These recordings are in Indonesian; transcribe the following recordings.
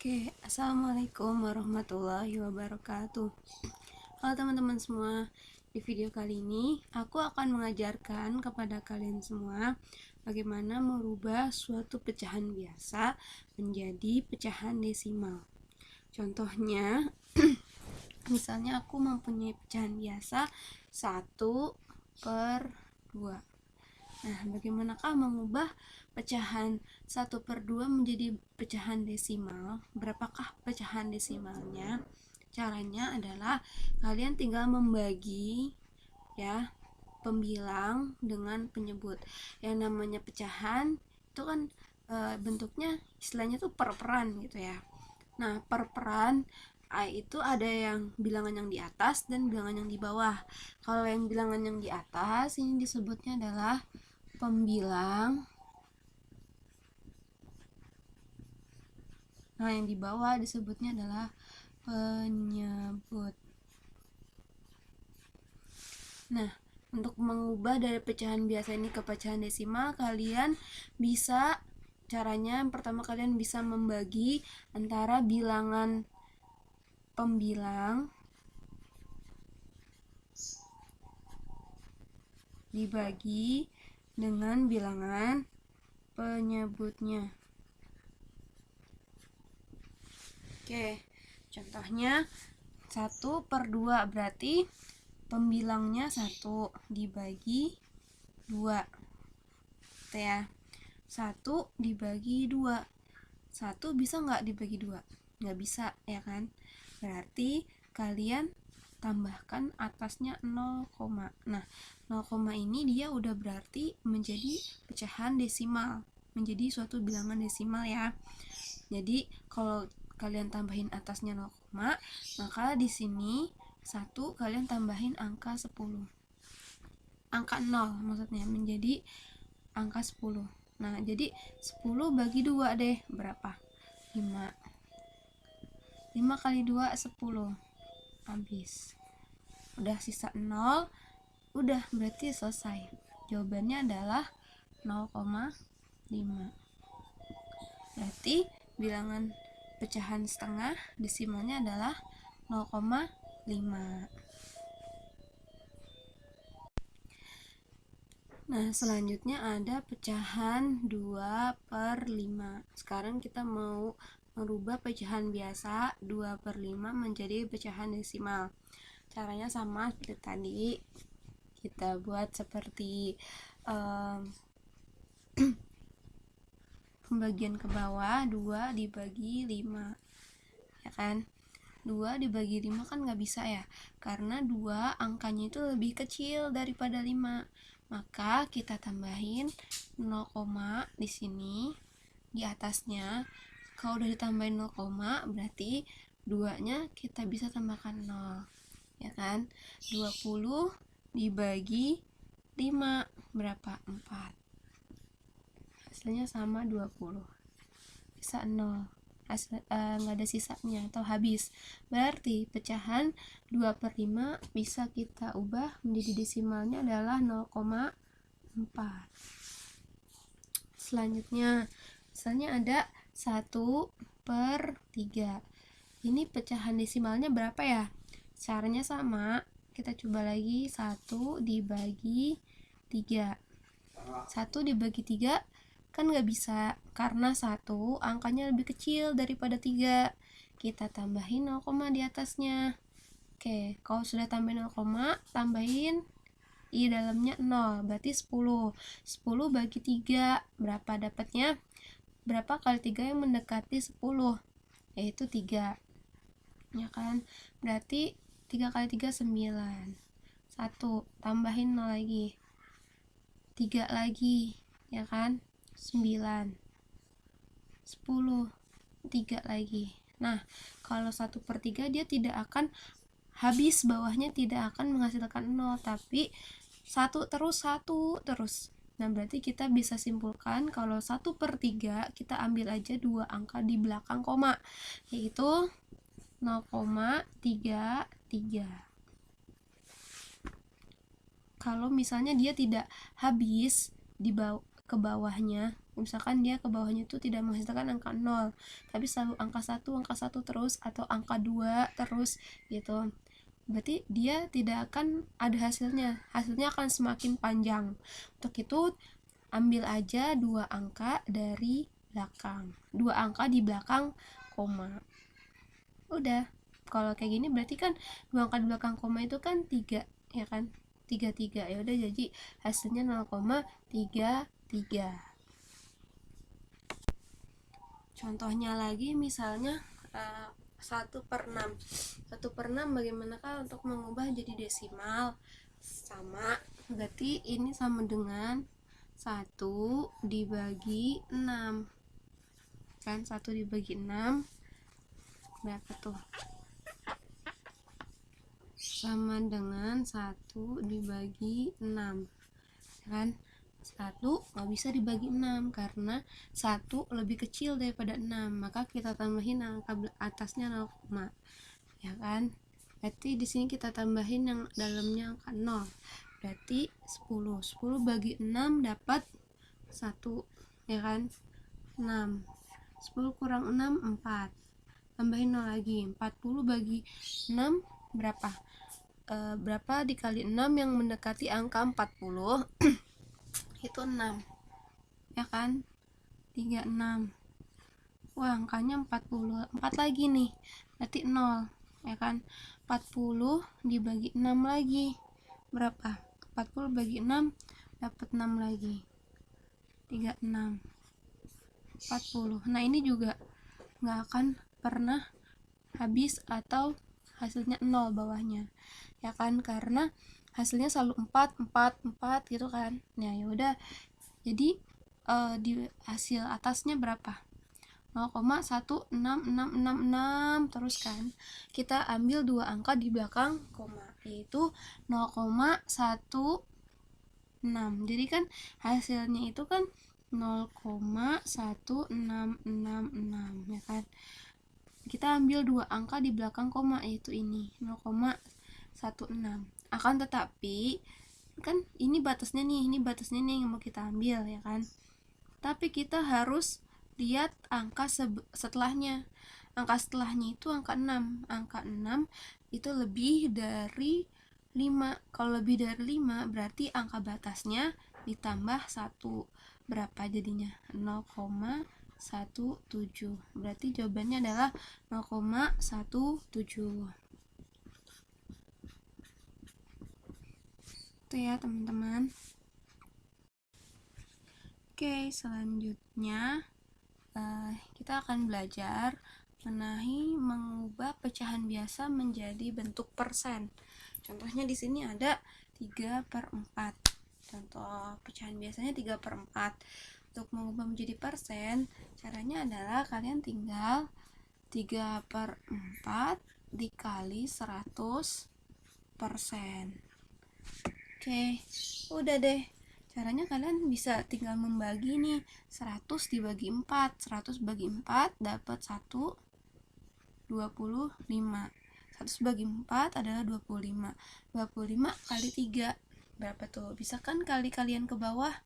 Oke, assalamualaikum warahmatullahi wabarakatuh. Halo teman-teman semua, di video kali ini aku akan mengajarkan kepada kalian semua bagaimana merubah suatu pecahan biasa menjadi pecahan desimal. Contohnya, misalnya aku mempunyai pecahan biasa 1/2. Nah, bagaimanakah mengubah pecahan 1/2 menjadi pecahan desimal? Berapakah pecahan desimalnya? Caranya adalah kalian tinggal membagi ya pembilang dengan penyebut. Yang namanya pecahan itu kan bentuknya istilahnya tuh per-peran gitu ya. Nah, per-peran itu ada yang bilangan yang di atas dan bilangan yang di bawah. Kalau yang bilangan yang di atas ini disebutnya adalah pembilang. Nah, yang di bawah disebutnya adalah penyebut. Nah, untuk mengubah dari pecahan biasa ini ke pecahan desimal, kalian bisa caranya yang pertama kalian bisa membagi antara bilangan pembilang dibagi dengan bilangan penyebutnya. Oke, contohnya 1/2 berarti pembilangnya 1 dibagi 2 gitu ya. 1 dibagi 2, 1 bisa nggak dibagi 2? Nggak bisa ya kan, berarti kalian tambahkan atasnya 0, nah 0, ini dia udah berarti menjadi pecahan desimal, menjadi suatu bilangan desimal ya. Jadi kalau kalian tambahin atasnya 0, maka di sini 1 kalian tambahin angka 10. Angka 0 maksudnya menjadi angka 10. Nah, jadi 10 bagi 2 deh, berapa? 5. 5 kali 2 10. Habis. Udah sisa 0. Udah, berarti selesai. Jawabannya adalah 0,5. Berarti bilangan pecahan setengah desimalnya adalah 0,5. Nah, selanjutnya ada pecahan 2/5. Sekarang kita mau merubah pecahan biasa 2/5 menjadi pecahan desimal. Caranya sama seperti tadi. Kita buat seperti pembagian ke bawah, 2 dibagi 5 ya kan. 2 dibagi 5 kan nggak bisa ya, karena 2 angkanya itu lebih kecil daripada 5. Maka kita tambahin 0, di sini di atasnya. Kalau udah ditambahin 0, berarti 2-nya kita bisa tambahkan 0 ya kan. 20 dibagi 5 berapa? 4. Hasilnya sama 20. Sisa 0. Nggak ada sisanya atau habis. Berarti pecahan 2/5 bisa kita ubah menjadi desimalnya adalah 0,4. Selanjutnya, misalnya ada 1/3. Ini pecahan desimalnya berapa ya? Caranya sama. Kita coba lagi. 1 dibagi 3. 1 dibagi 3 kan nggak bisa, karena 1 angkanya lebih kecil daripada 3. Kita tambahin 0, di atasnya. Oke, kalau sudah tambahin 0, tambahin i dalamnya 0, berarti 10. 10 bagi 3 berapa dapatnya? Berapa kali 3 yang mendekati 10? Yaitu 3 ya kan. Berarti 3 kali 3 9. 1 tambahin 0 lagi, 3 lagi ya kan, 9. 10, 3 lagi. Nah, kalau 1/3 dia tidak akan habis, bawahnya tidak akan menghasilkan 0, tapi 1 terus. Nah, berarti kita bisa simpulkan kalau 1/3 kita ambil aja 2 angka di belakang koma, yaitu 0,33. Kalau misalnya dia tidak habis di ke bawahnya, misalkan dia ke bawahnya itu tidak menghasilkan angka 0, tapi selalu angka 1 terus, atau angka 2 terus gitu, berarti dia tidak akan ada hasilnya akan semakin panjang. Untuk itu ambil aja 2 angka dari belakang, 2 angka di belakang koma. Udah, kalau kayak gini berarti kan 2 angka di belakang koma itu kan 3, ya kan, 33. Ya udah, jadi hasilnya 0,33. Contohnya lagi misalnya 1/6. 1/6 bagaimanakah untuk mengubah jadi desimal? Sama, berarti ini sama dengan 1 dibagi 6 kan, 1 dibagi 6 berapa tuh? Sama dengan 1 dibagi 6 kan. 1 nggak bisa dibagi 6 karena 1 lebih kecil daripada 6, maka kita tambahin angka atasnya 0, ya kan. Berarti di sini kita tambahin yang dalamnya angka 0, berarti 10 bagi 6 dapat 1, ya kan. 6, 10 kurang 6 4, tambahin 0 lagi, 40 bagi 6 berapa? Berapa dikali 6 yang mendekati angka 40 itu 6, ya kan. 36, wah angkanya 44 lagi nih, berarti 0, ya kan. 40 dibagi 6 lagi berapa? 40 bagi 6 dapat 6 lagi, 36, 40. Nah ini juga nggak akan pernah habis atau hasilnya 0 bawahnya, ya kan, karena hasilnya selalu 4 4 4 gitu kan. Nah ya udah, jadi di hasil atasnya berapa? 0,16666 terus kan. Kita ambil 2 angka di belakang koma, yaitu 0,16. Jadi kan hasilnya itu kan 0,1666, ya kan. Kita ambil 2 angka di belakang koma, yaitu ini 0,16. Akan tetapi kan ini batasnya nih yang mau kita ambil, ya kan. Tapi kita harus lihat angka setelahnya. Angka setelahnya itu angka 6. Angka 6 itu lebih dari 5. Kalau lebih dari 5 berarti angka batasnya ditambah 1. Berapa jadinya? 0,17. Berarti jawabannya adalah 0,17. Itu ya teman-teman. Oke, selanjutnya kita akan belajar mengubah pecahan biasa menjadi bentuk persen. Contohnya di sini ada 3/4. Contoh pecahan biasanya 3/4. Untuk mengubah menjadi persen, caranya adalah kalian tinggal 3/4 dikali 100%. Oke, udah deh. Caranya kalian bisa tinggal membagi nih, 100 dibagi 4, 100 bagi 4 dapat 25. 100 bagi 4 adalah 25. 25 kali 3 berapa tuh? Bisa kan kalian ke bawah?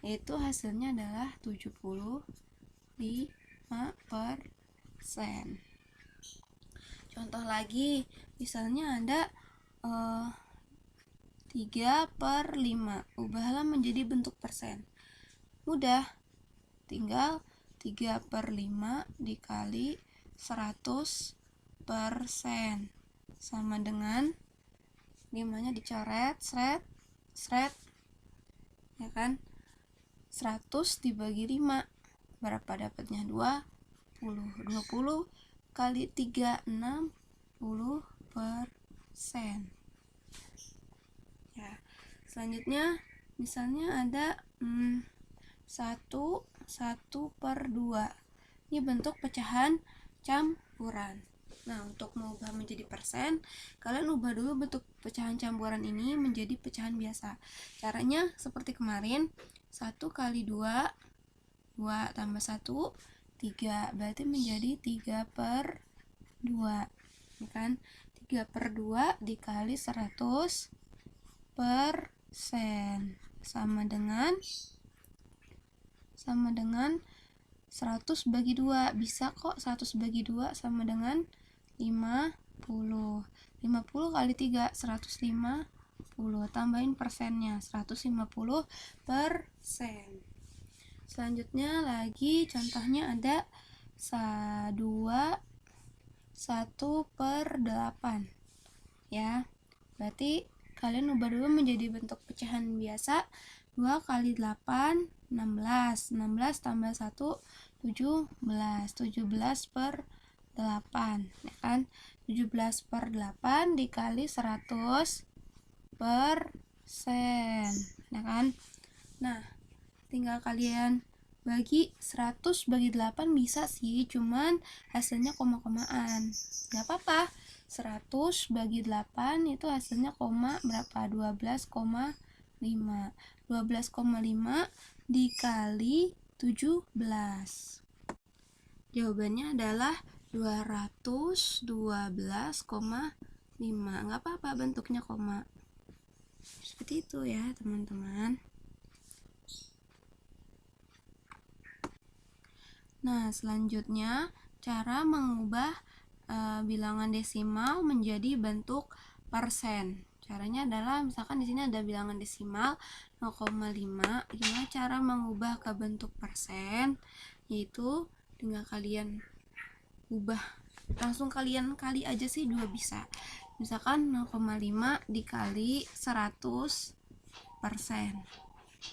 Yaitu hasilnya adalah 75%. Contoh lagi, misalnya ada 3/5. Ubahlah menjadi bentuk persen. Mudah, tinggal 3/5 dikali 100% sama dengan 5-nya dicoret, sret, ya kan. 100 dibagi 5 berapa dapatnya? 20. 20 kali 3, 60%. Ya, selanjutnya misalnya ada 1/2. Ini bentuk pecahan campuran. Nah, untuk mengubah menjadi persen, kalian ubah dulu bentuk pecahan campuran ini menjadi pecahan biasa. Caranya seperti kemarin, 1 kali 2, 2 tambah 1, 3. Berarti menjadi 3/2, ya kan? 3/2 dikali 100% sama dengan sama dengan 100 bagi 2. Bisa kok 100 bagi 2 sama dengan 50. 50 kali 3, 150. Tambahin persennya, 150%. Selanjutnya lagi contohnya ada 1/8 ya. Berarti kalian ubah dulu menjadi bentuk pecahan biasa. 2 kali 8, 16. 16 tambah 1, 17. 17/8 ya kan. 17/8 dikali 100% ya kan. Nah, tinggal kalian bagi 100 bagi 8 bisa sih, cuman hasilnya koma-komaan. Gak apa-apa, 100 bagi 8 itu hasilnya koma berapa? 12,5. 12,5 dikali 17. Jawabannya adalah 212,5. Gak apa-apa bentuknya koma. Seperti itu ya teman-teman. Nah, selanjutnya cara mengubah bilangan desimal menjadi bentuk persen. Caranya adalah misalkan di sini ada bilangan desimal 0,5. Gimana cara mengubah ke bentuk persen? Yaitu tinggal kalian ubah, langsung kalian kali aja sih, juga bisa. Misalkan 0,5 dikali 100%.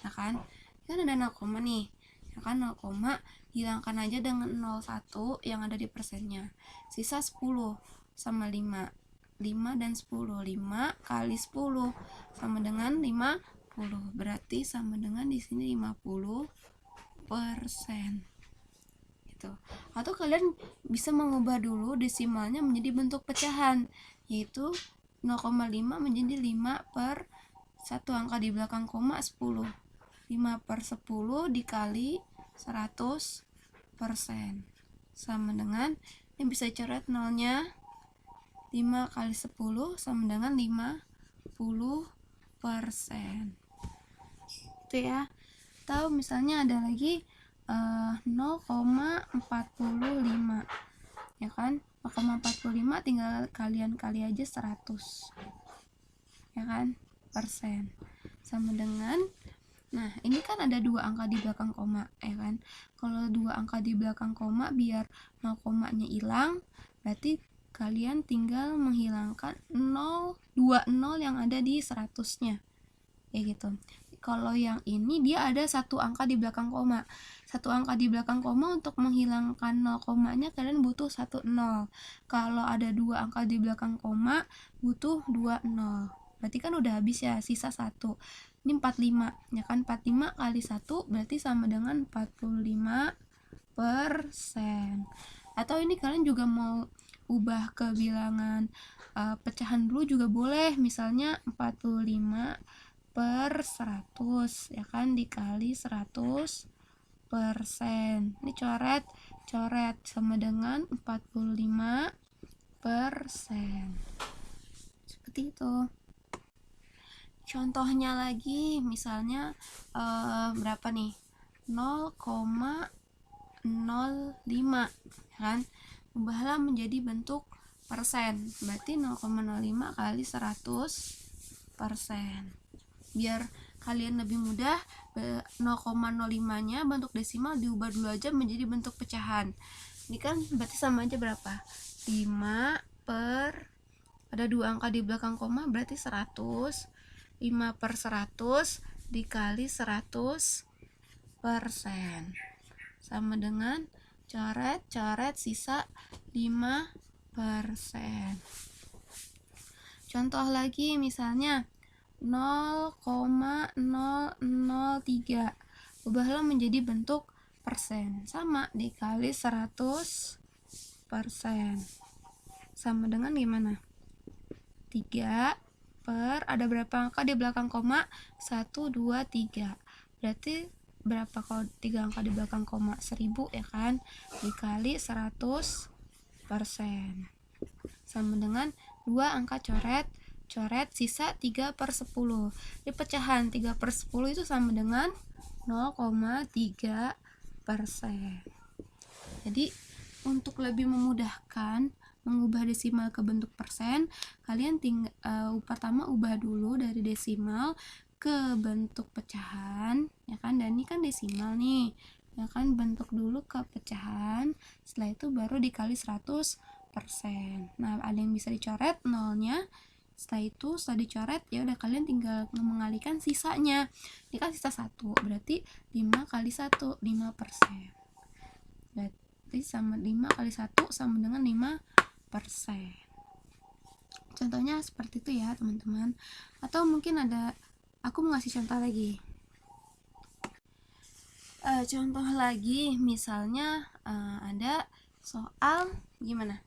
Ya kan? Kan ada 0, nih. Ya kan 0, hilangkan aja dengan 0,1 yang ada di persennya. Sisa 10 sama 5. 5 dan 10. 5 kali 10 sama dengan 50. Berarti sama dengan di sini 50%. Gitu. Atau kalian bisa mengubah dulu desimalnya menjadi bentuk pecahan, yaitu 0,5 menjadi 5/1 angka di belakang koma 10. 5/10 dikali 100% sama dengan, ini bisa coret nolnya, 5 kali 10 sama dengan 50%. Itu ya. Atau misalnya ada lagi 0,45 ya kan. 0,45 tinggal kalian kali aja 100 ya kan, persen, sama dengan, nah ini kan ada 2 angka di belakang koma ya kan. Kalau 2 angka di belakang koma, biar 0 komanya hilang, berarti kalian tinggal menghilangkan 2 0 yang ada di 100-nya ya gitu. Kalau yang ini dia ada 1 angka di belakang koma. 1 angka di belakang koma, untuk menghilangkan 0 komanya kalian butuh 1 0. Kalau ada 2 angka di belakang koma, butuh 2 0. Berarti kan udah habis ya, sisa 1. Ini 45 ya kan. 45 kali 1 berarti sama dengan 45%. Atau ini kalian juga mau ubah ke bilangan pecahan dulu juga boleh. Misalnya 45/100 ya kan, dikali 100%. Ini coret sama dengan 45%. Seperti itu. Contohnya lagi, misalnya berapa nih? 0,05 kan? Ubahlah menjadi bentuk persen. Berarti 0,05 kali 100%. Biar kalian lebih mudah, 0,05-nya bentuk desimal diubah dulu aja menjadi bentuk pecahan. Ini kan berarti sama aja berapa? 5 per, ada 2 angka di belakang koma, berarti 100. 5/100 dikali 100% sama dengan coret sisa 5%. Contoh lagi misalnya 0,003, ubahlah menjadi bentuk persen, sama dikali 100% sama dengan gimana? 3 per, ada berapa angka di belakang koma? 1, 2, 3. Berarti berapa kalau 3 angka di belakang koma? 1000 ya kan, dikali 100% sama dengan 2 angka coret sisa 3/10. Di pecahan 3/10 itu sama dengan 0,3%. Jadi untuk lebih memudahkan mengubah desimal ke bentuk persen, kalian pertama ubah dulu dari desimal ke bentuk pecahan, ya kan? Dan ini kan desimal nih, ya kan? Bentuk dulu ke pecahan, setelah itu baru dikali 100%. Nah, ada yang bisa dicoret nolnya. Setelah dicoret, ya udah kalian tinggal mengalihkan sisanya. Ini kan sisa 1, berarti 5 kali 1, 5%. Berarti sama 5 kali 1 sama dengan 5%. Contohnya seperti itu ya teman-teman. Atau mungkin aku mau ngasih contoh lagi. Contoh lagi, misalnya ada soal gimana?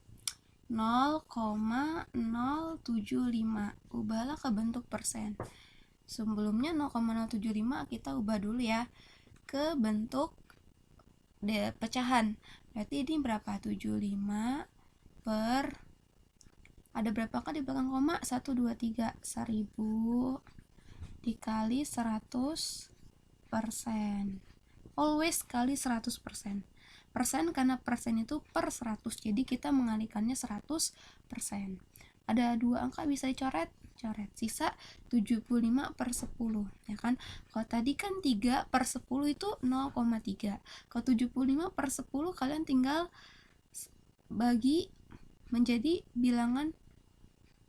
0,075, ubahlah ke bentuk persen. Sebelumnya 0,075 kita ubah dulu ya ke bentuk pecahan. Berarti ini berapa? 75 per, ada berapa angka di belakang koma? 1, 2, 3, 1000 dikali 100%. Always kali 100%. Persen karena persen itu per 100, jadi kita mengalihkannya 100%. Ada 2 angka bisa dicoret, sisa 75 per 10, ya kan? Kalau tadi kan 3 per 10 itu 0,3. Kalau 75 per 10 kalian tinggal bagi menjadi bilangan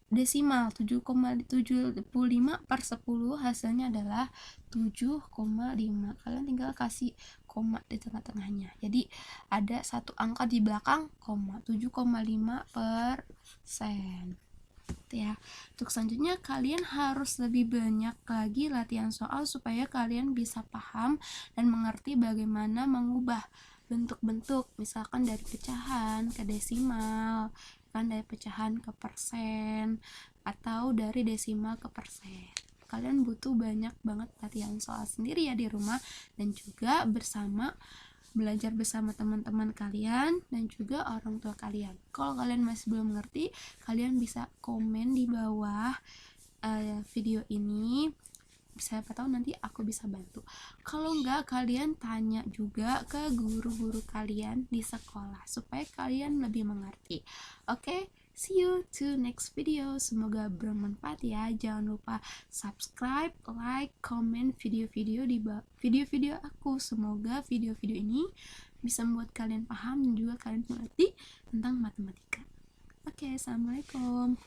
desimal. 7,75 per 10 hasilnya adalah 7,5. Kalian tinggal kasih koma di tengah-tengahnya, jadi ada satu angka di belakang koma. 7,5%. Ya, untuk selanjutnya kalian harus lebih banyak lagi latihan soal supaya kalian bisa paham dan mengerti bagaimana mengubah bentuk-bentuk, misalkan dari pecahan ke desimal, kan dari pecahan ke persen, atau dari desimal ke persen. Kalian butuh banyak banget latihan soal sendiri ya di rumah, dan juga belajar bersama teman-teman kalian dan juga orang tua kalian. Kalau kalian masih belum mengerti, kalian bisa komen di bawah video ini, siapa tahu nanti aku bisa bantu. Kalau enggak, kalian tanya juga ke guru-guru kalian di sekolah supaya kalian lebih mengerti. Oke? See you to next video. Semoga bermanfaat ya. Jangan lupa subscribe, like, comment video-video aku. Semoga video-video ini bisa membuat kalian paham dan juga kalian mengerti tentang matematika. Oke, assalamualaikum.